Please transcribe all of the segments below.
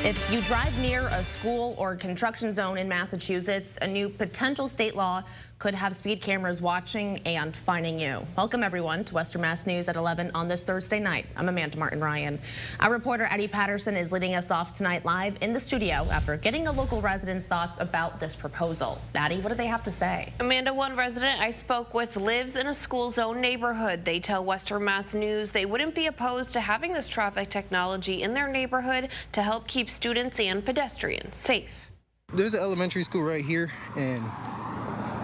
If you drive near a school or construction zone in Massachusetts, a new potential state law could have speed cameras watching and fining you. Welcome everyone to Western Mass News at 11 on this Thursday night. I'm Amanda Martin Ryan. Our reporter Addie Patterson is leading us off tonight live in the studio after getting a local resident's thoughts about this proposal. Addie, what do they have to say? Amanda, one resident I spoke with lives in a school zone neighborhood. They tell Western Mass News they wouldn't be opposed to having this traffic technology in their neighborhood to help keep students and pedestrians safe. There's an elementary school right here, and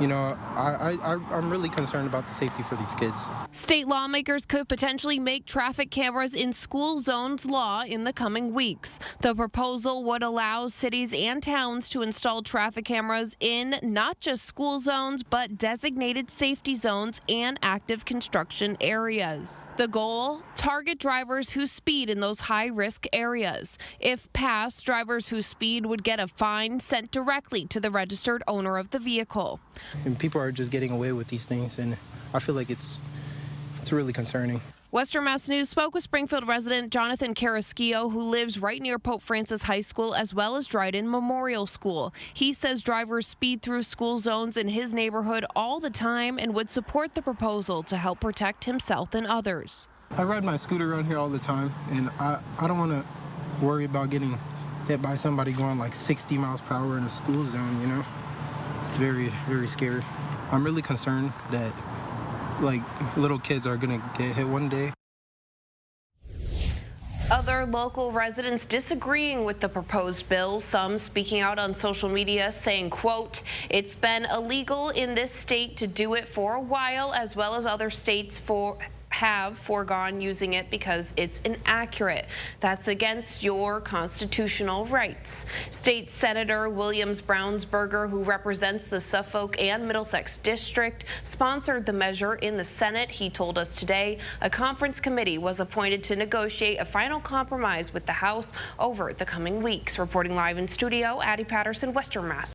you know, I'm really concerned about the safety for these kids. State lawmakers could potentially make traffic cameras in school zones law in the coming weeks. The proposal would allow cities and towns to install traffic cameras in not just school zones, but designated safety zones and active construction areas. The goal? Target drivers who speed in those high-risk areas. If passed, drivers who speed would get a fine sent directly to the registered owner of the vehicle. And people are just getting away with these things, and I feel like it's really concerning. Western Mass News spoke with Springfield resident Jonathan Carrasquillo, who lives right near Pope Francis High School as well as Dryden Memorial School. He says drivers speed through school zones in his neighborhood all the time and would support the proposal to help protect himself and others. I ride my scooter around here all the time, and I don't want to worry about getting hit by somebody going like 60 miles per hour in a school zone, you know? It's very, very scary. I'm really concerned that like little kids are gonna get hit one day. Other local residents disagreeing with the proposed bill, some speaking out on social media saying, quote, "It's been illegal in this state to do it for a while, as well as other states have foregone using it because it's inaccurate. That's against your constitutional rights." State Senator Williams-Brownsburger, who represents the Suffolk and Middlesex district, sponsored the measure in the Senate. He told us today a conference committee was appointed to negotiate a final compromise with the House over the coming weeks. Reporting live in studio, Addie Patterson, Western Mass.